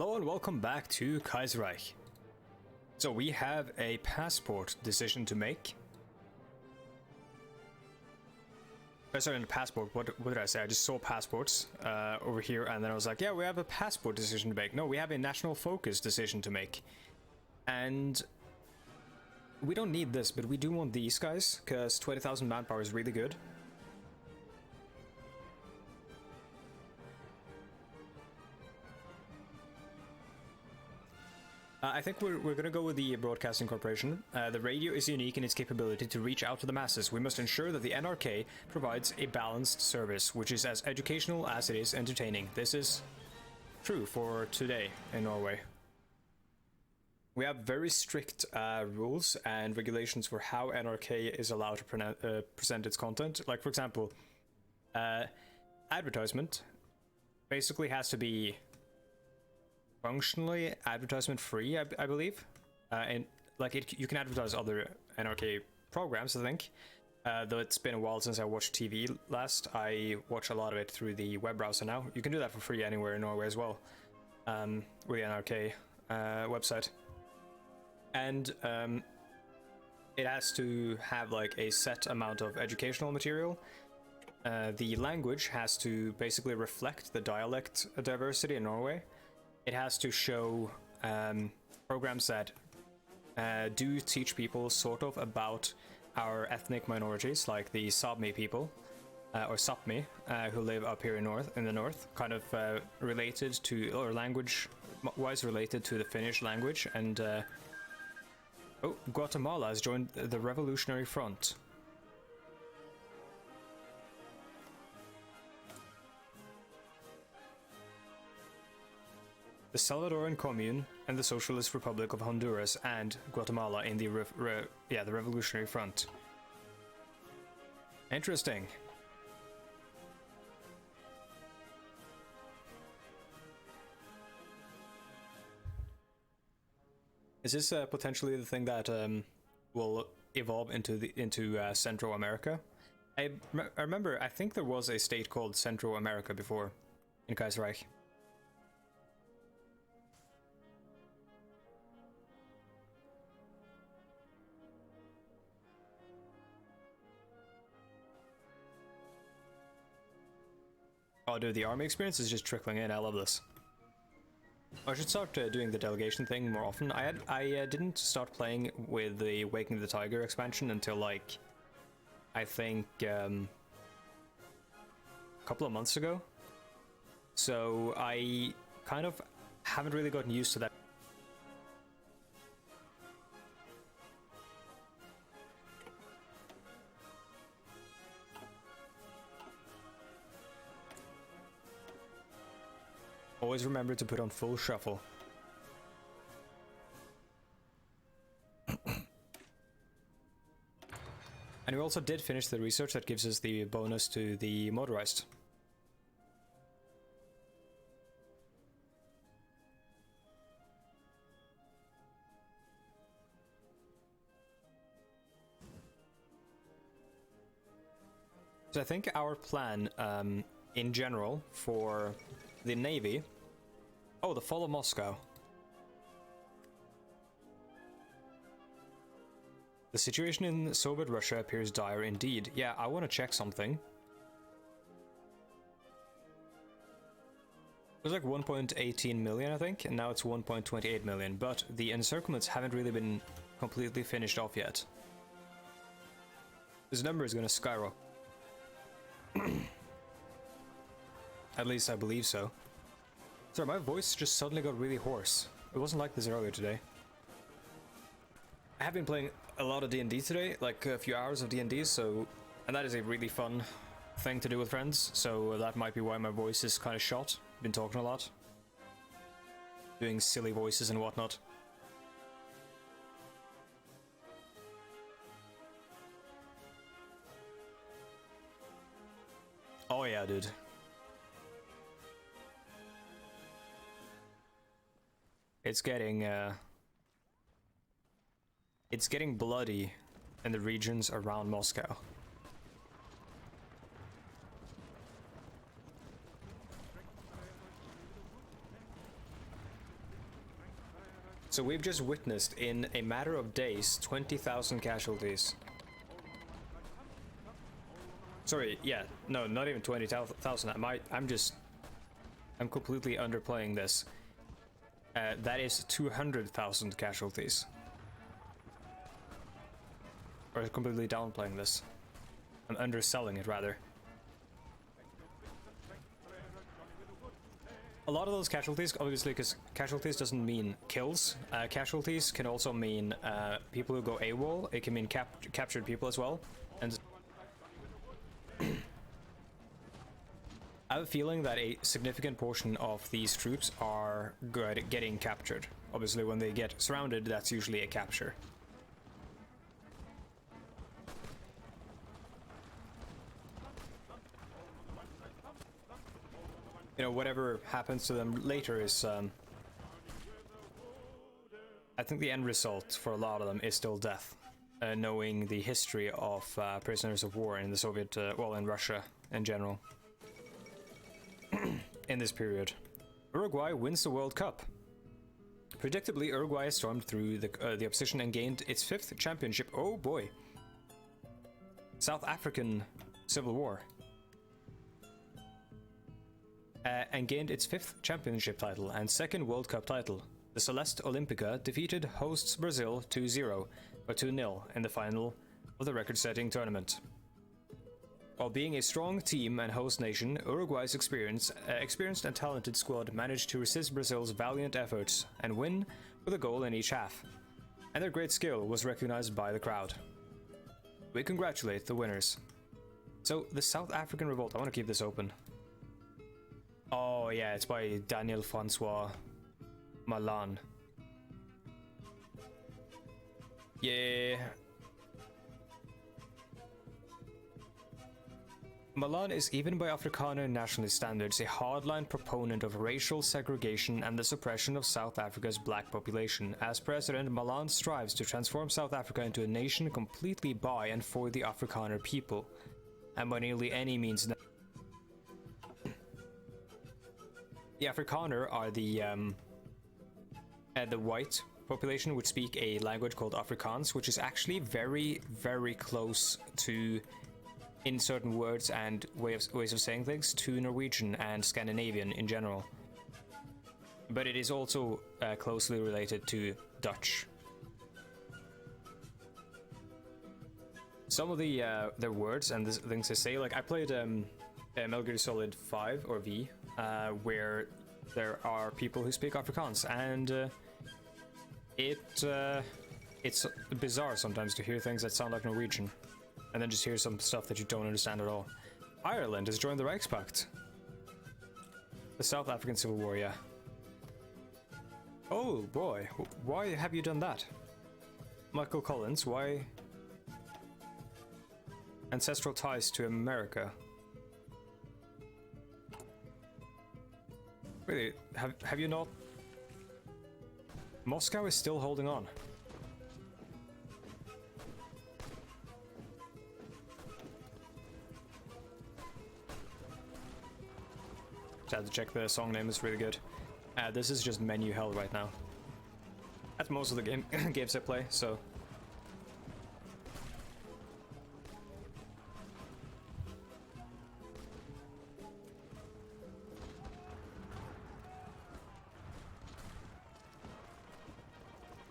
Hello and welcome back to Kaiserreich. So we have a passport decision to make. Sorry, passport, what did I say? I just saw passports over here and then I was like, yeah, we have a passport decision to make. No, we have a national focus decision to make. And we don't need this, but we do want these guys, because 20,000 manpower is really good. I think we're going to go with the Broadcasting Corporation. The radio is unique in its capability to reach out to the masses. We must ensure that the NRK provides a balanced service, which is as educational as it is entertaining. This is true for today in Norway. We have very strict rules and regulations for how NRK is allowed to present its content. Like, for example, advertisement basically has to be functionally advertisement free, I believe, and like you can advertise other NRK programs, I think, though it's been a while since I watched TV last. I watch a lot of it through the web browser now. You can do that for free anywhere in Norway as well, with the NRK website, and it has to have like a set amount of educational material. The language has to basically reflect the dialect diversity in Norway. It has to show programs that do teach people sort of about our ethnic minorities, like the Sápmi people, or Sápmi, who live up here in the north, kind of related to, or language-wise related to the Finnish language. And oh, Guatemala has joined the Revolutionary Front. The Salvadoran Commune and the Socialist Republic of Honduras and Guatemala in the the Revolutionary Front. Interesting. Is this potentially the thing that will evolve into Central America? I remember, I think there was a state called Central America before in Kaiserreich. Oh, dude, the army experience is just trickling in. I love this. I should start doing the delegation thing more often. I didn't start playing with the Waking of the Tiger expansion until, like, I think a couple of months ago. So I kind of haven't really gotten used to that. Always remember to put on full shuffle. And we also did finish the research that gives us the bonus to the motorized. So I think our plan in general for the Navy... Oh, the fall of Moscow. The situation in Soviet Russia appears dire indeed. Yeah, I want to check something. It was like 1.18 million, I think, and now it's 1.28 million, but the encirclements haven't really been completely finished off yet. This number is going to skyrocket. At least I believe so. Sorry, my voice just suddenly got really hoarse. It wasn't like this earlier today. I have been playing a lot of D&D today, like a few hours of D&D, so... And that is a really fun thing to do with friends, so that might be why my voice is kind of shot. Been talking a lot. Doing silly voices and whatnot. Oh yeah, dude. It's getting bloody in the regions around Moscow. So we've just witnessed in a matter of days 20,000 casualties. Sorry, yeah, no, not even 20,000. I'm completely underplaying this. That is 200,000 casualties. Or completely downplaying this. I'm underselling it, rather. A lot of those casualties, obviously, because casualties doesn't mean kills. Casualties can also mean people who go AWOL. It can mean captured people as well. And I have a feeling that a significant portion of these troops are good at getting captured. Obviously, when they get surrounded, that's usually a capture. You know, whatever happens to them later is, I think the end result for a lot of them is still death. Knowing the history of prisoners of war in the Soviet, well, in Russia in general. In this period. Uruguay wins the World Cup. Predictably, Uruguay stormed through the opposition and gained its 5th championship. Oh boy. South African Civil War. And gained its 5th championship title and 2nd World Cup title. The Celeste Olympica defeated hosts Brazil 2-0 or 2-0 in the final of the record-setting tournament. While being a strong team and host nation, Uruguay's experienced and talented squad managed to resist Brazil's valiant efforts and win with a goal in each half. And their great skill was recognized by the crowd. We congratulate the winners. So, the South African Revolt, I want to keep this open. Oh yeah, it's by Daniel Francois Malan. Yeah. Malan is, even by Afrikaner nationalist standards, a hardline proponent of racial segregation and the suppression of South Africa's black population. As president, Malan strives to transform South Africa into a nation completely by and for the Afrikaner people, and by nearly any means necessary. The Afrikaner are the white population, which speak a language called Afrikaans, which is actually very, very close to, in certain words and ways of saying things, to Norwegian and Scandinavian in general. But it is also closely related to Dutch. Some of the their words and the things they say, like I played Metal Gear Solid 5 or V, where there are people who speak Afrikaans, and it's bizarre sometimes to hear things that sound like Norwegian, and then just hear some stuff that you don't understand at all. Ireland has joined the Reichspakt. The South African Civil War, yeah. Oh boy, why have you done that? Michael Collins, why? Ancestral ties to America. Really, have you not? Moscow is still holding on. Just had to check the song name, is really good. This is just menu hell right now. That's most of the games I play, so.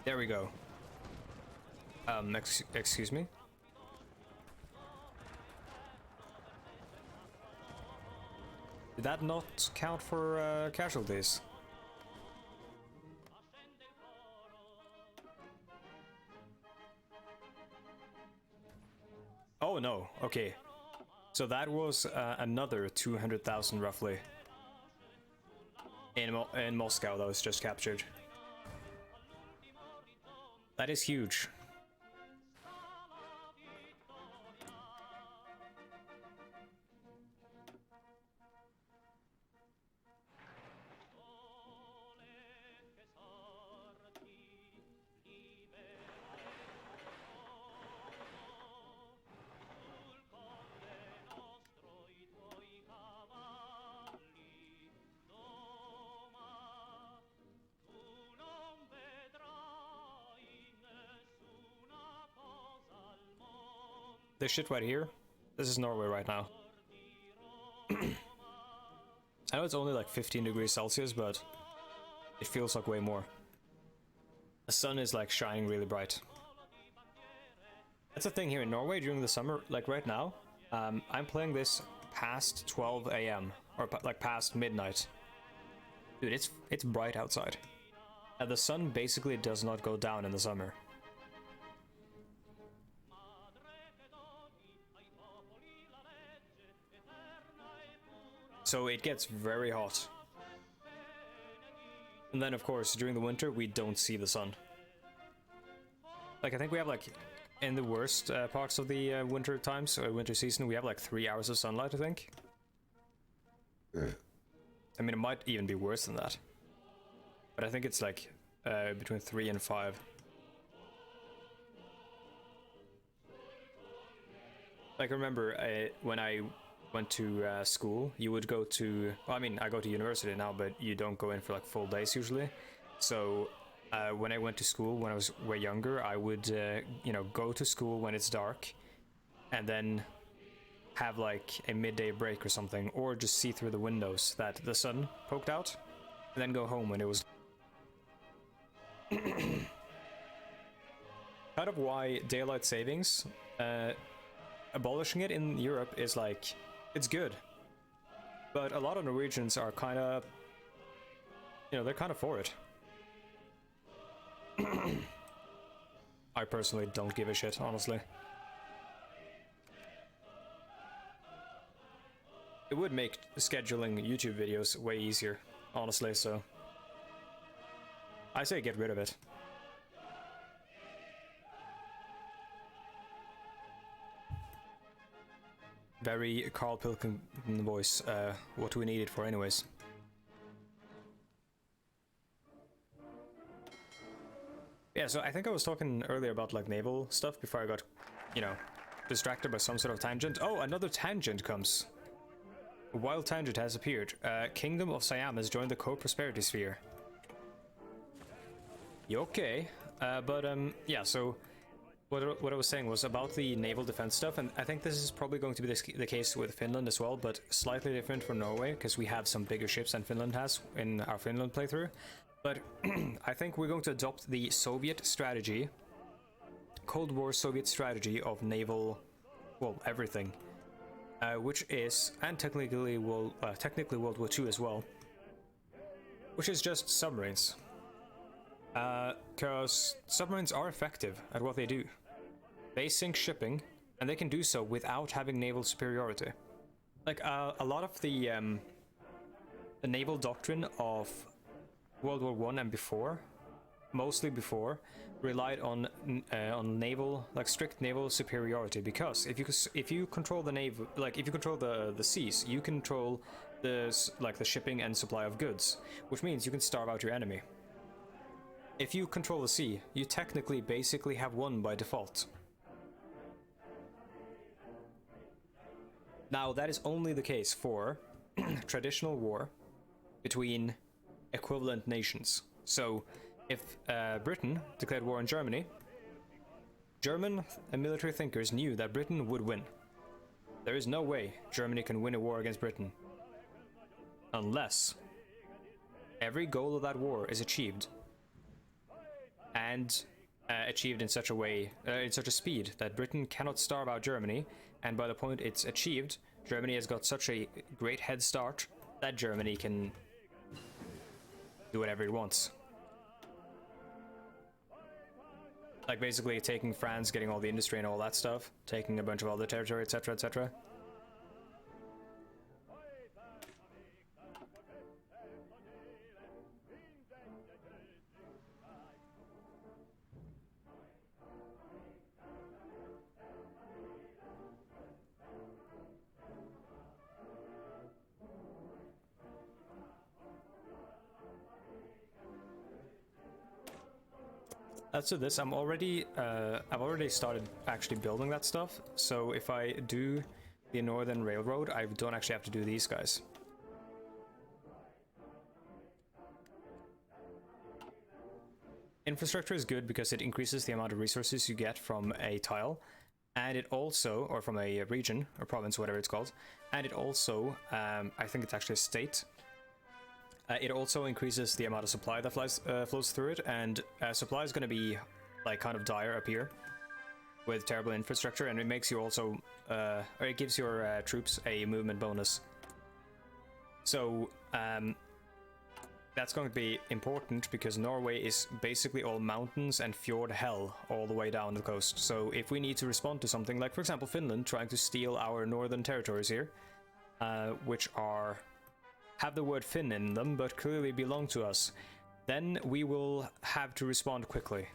There we go. Excuse me? Did that not count for casualties? Oh no, okay. So that was another 200,000 roughly in Moscow that was just captured. That is huge. this shit right here, this is Norway right now. I know it's only like 15 degrees Celsius, but it feels like way more. The sun is like shining really bright. That's the thing here in Norway during the summer, like right now. I'm playing this past 12 a.m. or like past midnight. Dude, it's bright outside. And the sun basically does not go down in the summer. So it gets very hot. And then of course during the winter we don't see the sun. Like I think we have like in the worst parts of the winter times or winter season we have like 3 hours of sunlight, I think. I mean it might even be worse than that. But I think it's like between 3 and 5. Like I remember when I went to school, you would go to, well, I mean I go to university now, but you don't go in for like full days usually. So when I went to school when I was way younger, I would you know, go to school when it's dark and then have like a midday break or something, or just see through the windows that the sun poked out and then go home when it was kind of why daylight savings, abolishing it in Europe is like, it's good, but a lot of Norwegians are kind of, you know, they're kind of for it. I personally don't give a shit, honestly. It would make scheduling YouTube videos way easier, honestly, so I say get rid of it. Very Carl Pilkington voice. What do we need it for anyways? Yeah, so I think I was talking earlier about like naval stuff before I got, you know, distracted by some sort of tangent. Oh, another tangent comes. A wild tangent has appeared. Kingdom of Siam has joined the co-prosperity sphere. You okay? Yeah, so what I was saying was about the naval defense stuff, and I think this is probably going to be the case with Finland as well, but slightly different for Norway, because we have some bigger ships than Finland has in our Finland playthrough. But I think we're going to adopt the Soviet strategy, Cold War Soviet strategy of naval, well, everything, which is, and technically World War II as well, which is just submarines. Because submarines are effective at what they do. They sink shipping, and they can do so without having naval superiority. Like, a lot of the naval doctrine of World War I and before, mostly before, relied on naval, like strict naval superiority, because if you control the naval, like if you control the seas, you control the shipping and supply of goods, which means you can starve out your enemy. If you control the sea, you technically basically have won by default. Now, that is only the case for traditional war between equivalent nations. So, if Britain declared war on Germany, German military thinkers knew that Britain would win. There is no way Germany can win a war against Britain unless every goal of that war is achieved, and achieved in such a way, in such a speed that Britain cannot starve out Germany, and by the point it's achieved, Germany has got such a great head start that Germany can do whatever it wants. Like basically taking France, getting all the industry and all that stuff, taking a bunch of other territory, etc., etc. So this, I've already started actually building that stuff. So if I do the Northern Railroad, I don't actually have to do these guys. Infrastructure is good because it increases the amount of resources you get from a tile, And it also, or from a region or province, whatever it's called, and it also, I think it's actually a state. It also increases the amount of supply that flows through it, and supply is going to be like kind of dire up here with terrible infrastructure, and it makes you also, or it gives your troops a movement bonus. So that's going to be important because Norway is basically all mountains and fjord hell all the way down the coast. So if we need to respond to something like, for example, Finland trying to steal our northern territories here, which have the word Finn in them but clearly belong to us, then we will have to respond quickly.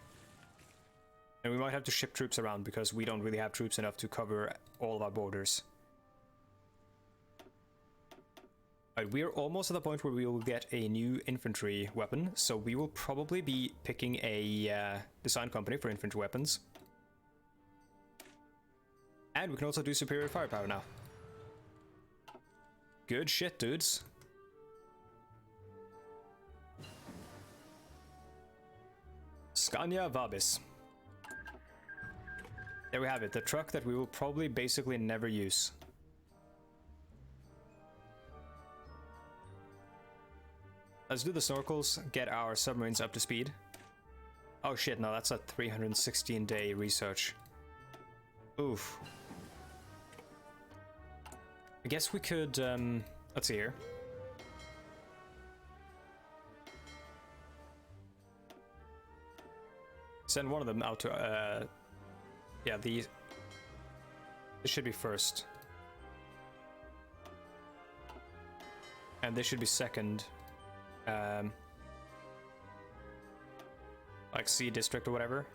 And we might have to ship troops around because we don't really have troops enough to cover all of our borders. Right, we are almost at the point where we will get a new infantry weapon, so we will probably be picking a design company for infantry weapons. And we can also do superior firepower now. Good shit, dudes. Scania Vabis. There we have it, the truck that we will probably basically never use. Let's do the snorkels, get our submarines up to speed. Oh shit, no, that's a 316-day research. Oof. I guess we could, let's see here. Send one of them out to, yeah, this should be first. And this should be second. Like C district or whatever.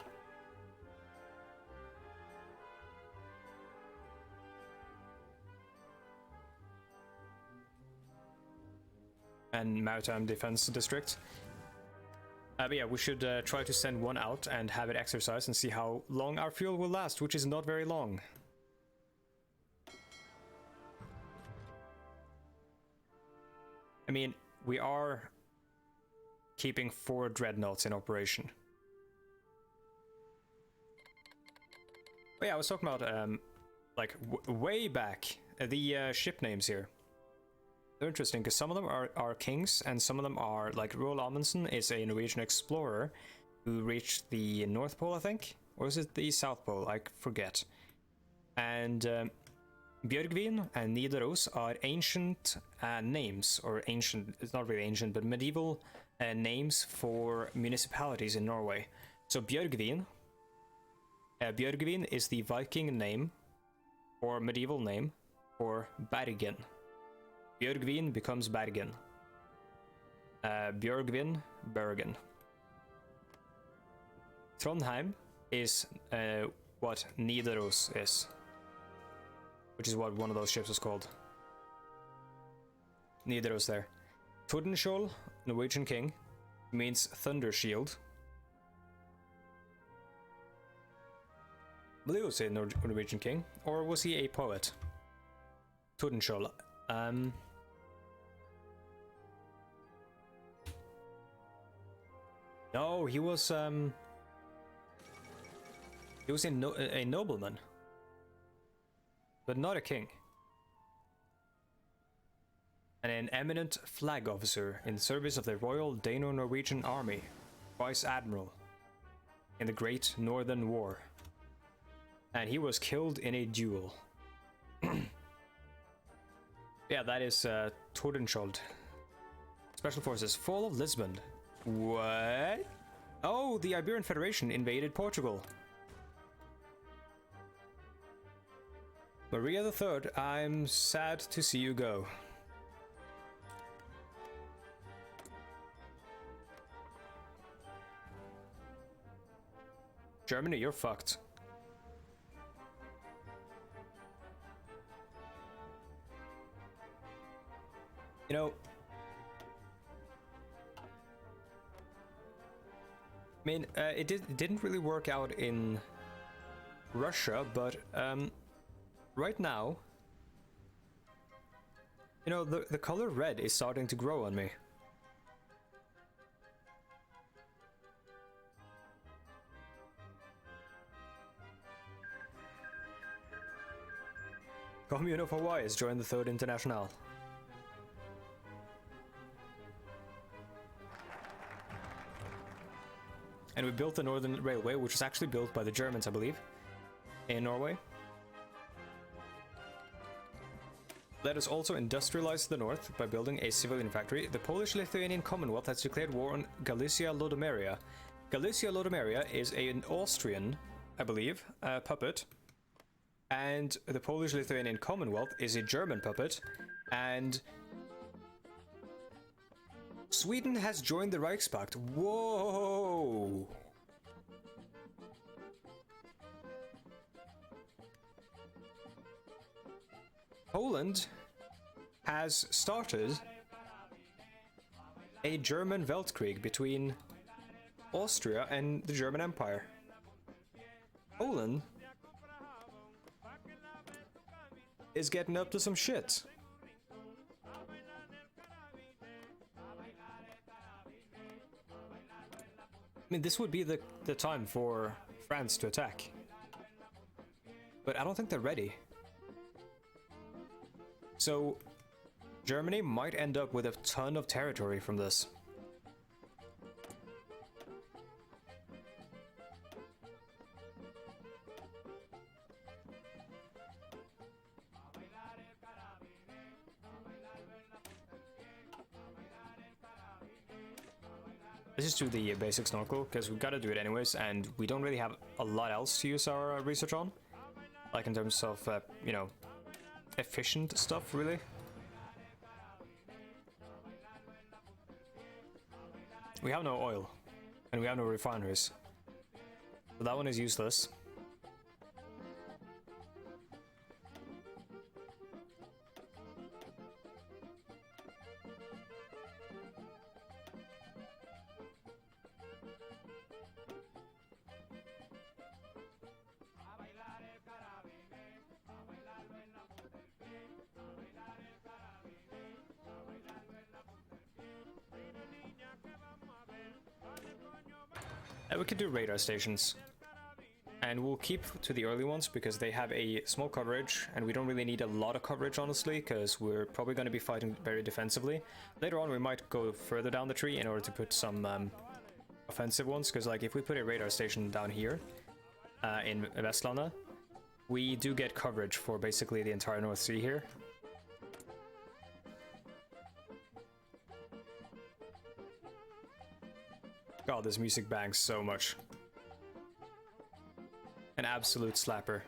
And Maritime Defense District. But yeah, we should try to send one out and have it exercise and see how long our fuel will last, which is not very long. I mean, we are keeping 4 dreadnoughts in operation. But yeah, I was talking about, like, way back, the ship names here. They're interesting, because some of them are kings, and some of them are, like, Roald Amundsen is a Norwegian explorer who reached the North Pole, I think? Or is it the South Pole? I forget. And Bjørgvin and Nidaros are ancient names, or ancient, it's not really ancient, but medieval names for municipalities in Norway. So Bjørgvin is the Viking name, or medieval name, for Bergen. Bjørgvin becomes Bergen. Bjørgvin, Bergen. Trondheim is what Nidaros is, which is what one of those ships was called. Nidaros there. Tordenskjold, Norwegian king, means thunder shield. I believe he was a Norwegian king, or was he a poet? Tordenskjold. No, he was a nobleman, but not a king. And an eminent flag officer in service of the Royal Dano-Norwegian Army, Vice Admiral in the Great Northern War. And he was killed in a duel. Yeah, that is Tordenskjold. Special Forces, Fall of Lisbon. What? Oh, the Iberian Federation invaded Portugal. Maria III, I'm sad to see you go. Germany, you're fucked. You know, I mean, it didn't really work out in Russia, but right now, you know, the color red is starting to grow on me. Commune of Hawaii has joined the Third International. And we built the Northern Railway, which was actually built by the Germans, I believe, in Norway. Let us also industrialize the north by building a civilian factory. The Polish-Lithuanian Commonwealth has declared war on Galicia-Lodomeria. Galicia-Lodomeria is an Austrian, I believe, puppet. And the Polish-Lithuanian Commonwealth is a German puppet. And Sweden has joined the Reichspakt. Whoa! Poland has started a German Weltkrieg between Austria and the German Empire. Poland is getting up to some shit. I mean, this would be the time for France to attack. But I don't think they're ready. So, Germany might end up with a ton of territory from this. Let's just do the basic snorkel, because we've got to do it anyways, and we don't really have a lot else to use our research on. Like in terms of, you know, efficient stuff, really. We have no oil, and we have no refineries. So that one is useless. We could do radar stations, and we'll keep to the early ones because they have a small coverage, and we don't really need a lot of coverage, honestly, because we're probably going to be fighting very defensively. Later on we might go further down the tree in order to put some offensive ones, because like if we put a radar station down here in Vestlanda, we do get coverage for basically the entire North Sea here. God, this music bangs so much. An absolute slapper.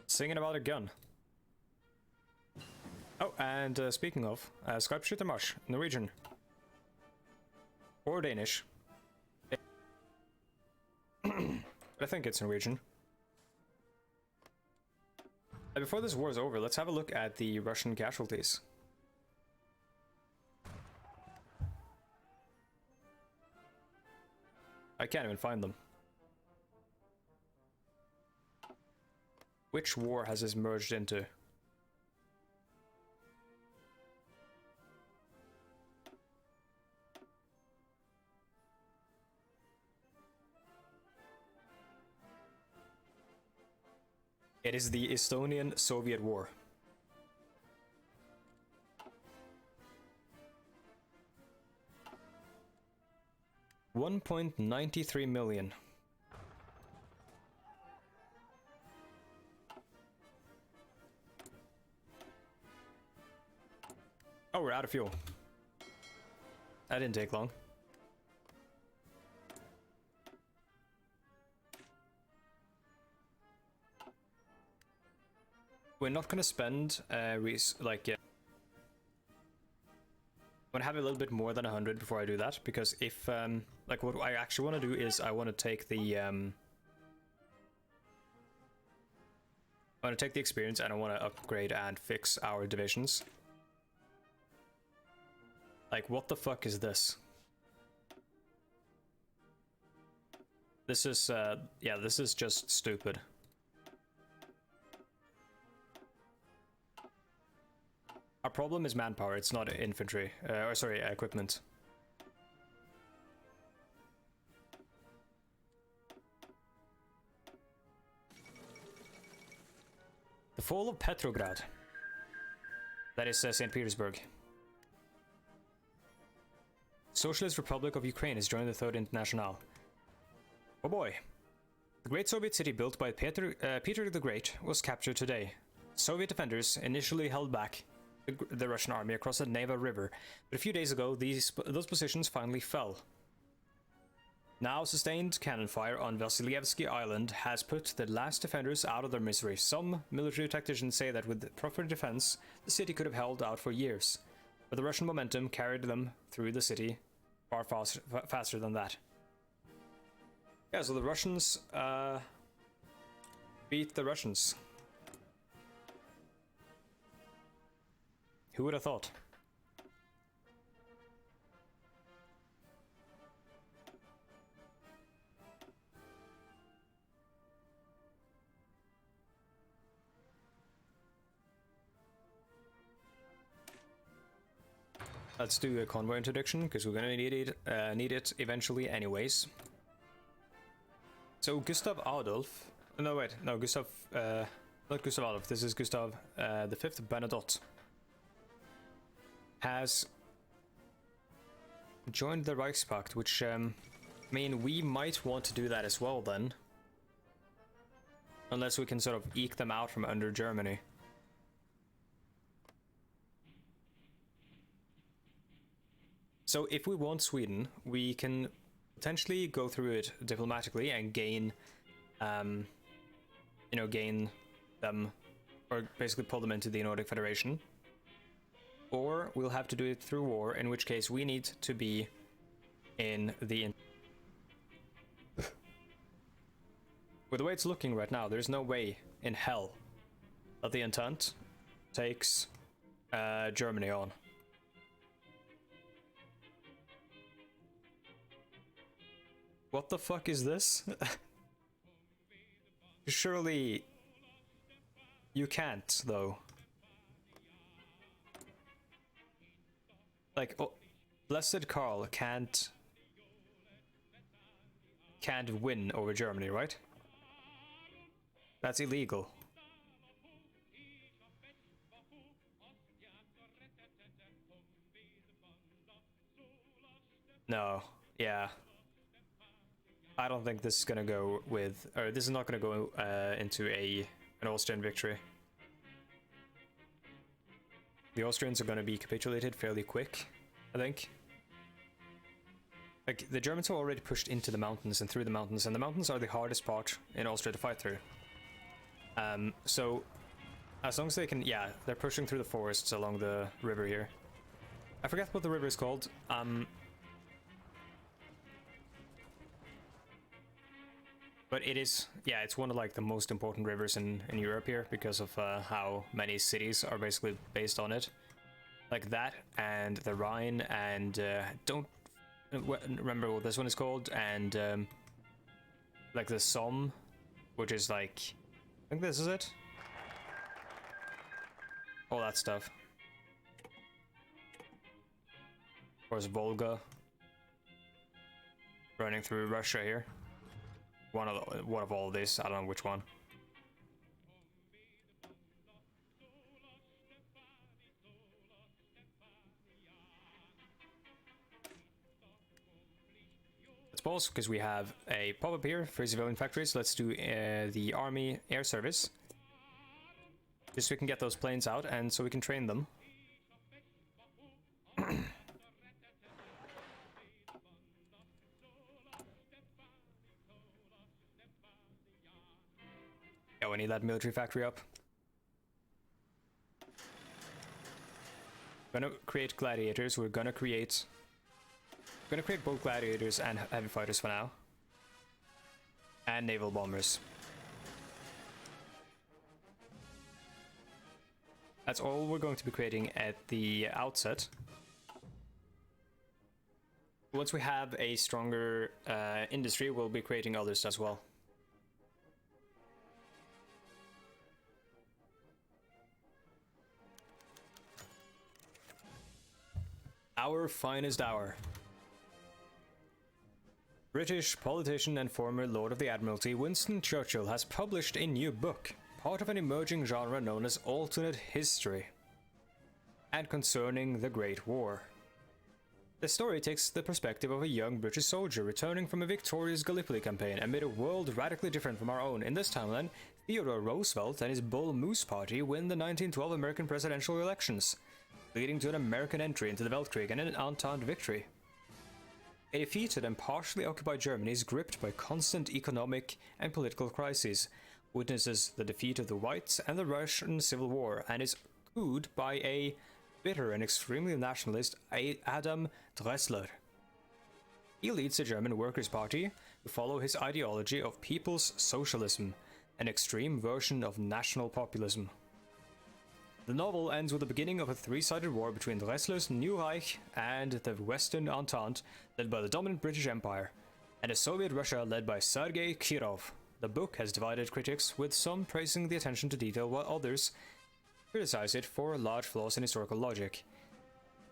Singing about a gun. Oh, and speaking of, Skarpskytter Marsh, Norwegian. Or Danish. I think it's Norwegian. Before this war is over, let's have a look at the Russian casualties. I can't even find them. Which war has this merged into? It is the Estonian-Soviet War. $1.93 million. Oh, we're out of fuel. That didn't take long. We're not gonna spend like I'm gonna have a little bit more than 100 before I do that, because if like what I actually want to do is I want to take the experience, and I want to upgrade and fix our divisions. Like, what the fuck is this? This is yeah, this is just stupid. Our problem is manpower, it's not infantry, or sorry, equipment. The fall of Petrograd. That is St. Petersburg. Socialist Republic of Ukraine has joined the Third International. Oh boy. The great Soviet city built by Peter the Great was captured today. Soviet defenders initially held back the Russian army across the Naval River, but a few days ago those positions finally fell. Now sustained cannon fire on Vasilyevsky Island has put the last defenders out of their misery. Some military tacticians say that with proper defense, the city could have held out for years, but the Russian momentum carried them through the city far faster than that. Yeah, so the Russians beat the Russians. Who would have thought? Let's do a convoy interdiction, because we're gonna need it eventually anyways. So Gustav Adolf, no wait, no Gustav, not Gustav Adolf, this is Gustav the Fifth Bernadotte, has joined the Reichspakt, which I mean, we might want to do that as well then, unless we can sort of eke them out from under Germany. So if we want Sweden, we can potentially go through it diplomatically and gain, you know, gain them, or basically pull them into the Nordic Federation. Or we'll have to do it through war, in which case we need to be in the... With the way it's looking right now, there's no way in hell that the Entente takes Germany on. What the fuck is this? Surely you can't, though. Like, oh, Blessed Karl can't win over Germany, right? That's illegal. No, yeah. I don't think this is gonna go with, or this is not gonna go into an Austrian victory. The Austrians are gonna be capitulated fairly quick, I think. Like, the Germans are already pushed into the mountains and through the mountains, and the mountains are the hardest part in Austria to fight through. So, as long as they can, yeah, they're pushing through the forests along the river here. I forget what the river is called. But it is, yeah, it's one of like the most important rivers in Europe here because of how many cities are basically based on it. Like that and the Rhine and don't remember what this one is called, and like the Somme, which is like, I think this is it. All that stuff. Of course, Volga running through Russia here. One of all of this, I don't know which one. Let's pause because we have a pop-up here for civilian factories. Let's do the Army Air Service, just so we can get those planes out and so we can train them. Yeah, we need that military factory up. We're gonna create gladiators. We're gonna create both gladiators and heavy fighters for now, and naval bombers. That's all we're going to be creating at the outset. Once we have a stronger industry, we'll be creating others as well. Our finest hour. British politician and former Lord of the Admiralty Winston Churchill has published a new book, part of an emerging genre known as alternate history, and concerning the Great War. The story takes the perspective of a young British soldier returning from a victorious Gallipoli campaign amid a world radically different from our own. In this timeline, Theodore Roosevelt and his Bull Moose Party win the 1912 American presidential elections, leading to an American entry into the Weltkrieg and an Entente victory. A defeated and partially occupied Germany is gripped by constant economic and political crises, witnesses the defeat of the Whites and the Russian Civil War, and is cooed by a bitter and extremely nationalist Adam Dressler. He leads the German Workers' Party, who follow his ideology of people's socialism, an extreme version of national populism. The novel ends with the beginning of a three-sided war between Dressler's New Reich and the Western Entente, led by the dominant British Empire, and a Soviet Russia led by Sergei Kirov. The book has divided critics, with some praising the attention to detail while others criticize it for large flaws in historical logic.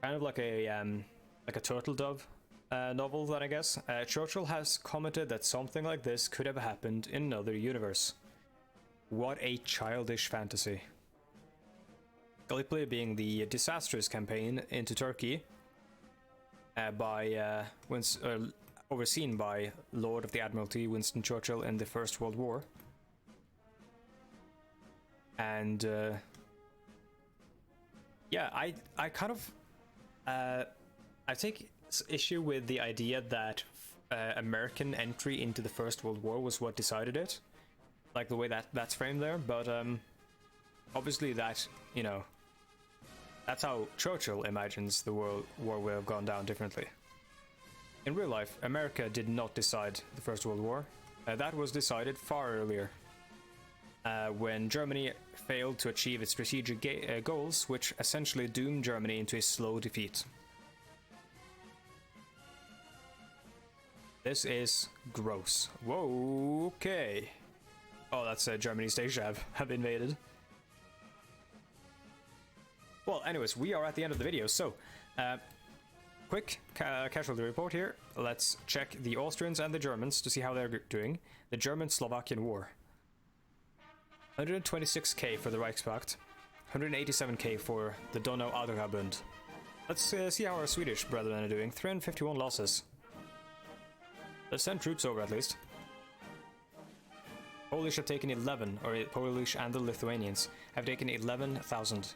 Kind of like a turtle dove novel, then I guess. Churchill has commented that something like this could have happened in another universe. What a childish fantasy. Gallipoli being the disastrous campaign into Turkey overseen by Lord of the Admiralty Winston Churchill in the First World War. And yeah, I kind of I take issue with the idea that American entry into the First World War was what decided it, like the way that's framed there. But obviously that, you know, that's how Churchill imagines the war would have gone down differently. In real life, America did not decide the First World War. That was decided far earlier, when Germany failed to achieve its strategic goals, which essentially doomed Germany into a slow defeat. This is gross. Whoa, okay. Oh, that's Germany's station have invaded. Well, anyways, we are at the end of the video, so quick casualty report here. Let's check the Austrians and the Germans to see how they're doing. The German-Slovakian War. 126k for the Reichspakt, 187k for the Donau-Adria-Bund. Let's see how our Swedish brethren are doing. 351 losses. Let's send troops over at least. Polish have taken 11, or Polish and the Lithuanians have taken 11,000.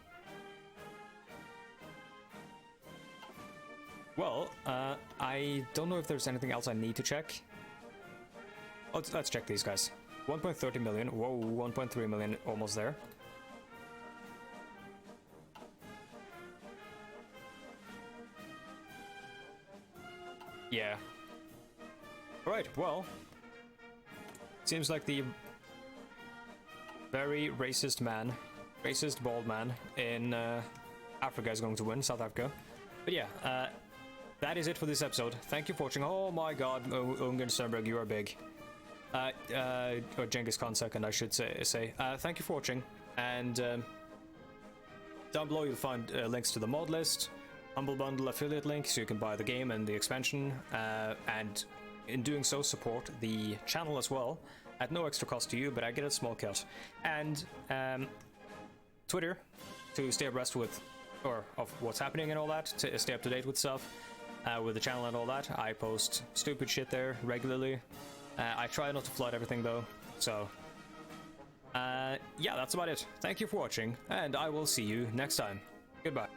Well, I don't know if there's anything else I need to check. Let's check these guys. 1.30 million. Whoa, 1.3 million, almost there. Yeah. Alright, well. Seems like the very racist bald man in Africa is going to win, South Africa. But yeah, that is it for this episode. Thank you for watching. Oh my god, Ungarn Sternberg, you are big. Or Genghis Khan second, I should say. Thank you for watching, and down below you'll find links to the mod list, Humble Bundle affiliate link so you can buy the game and the expansion, and in doing so support the channel as well, at no extra cost to you, but I get a small cut. And Twitter to stay abreast with, or of what's happening and all that, to stay up to date with stuff, with the channel and all that. I post stupid shit there regularly. I try not to flood everything though, so yeah, that's about it. Thank you for watching, and I will see you next time. Goodbye.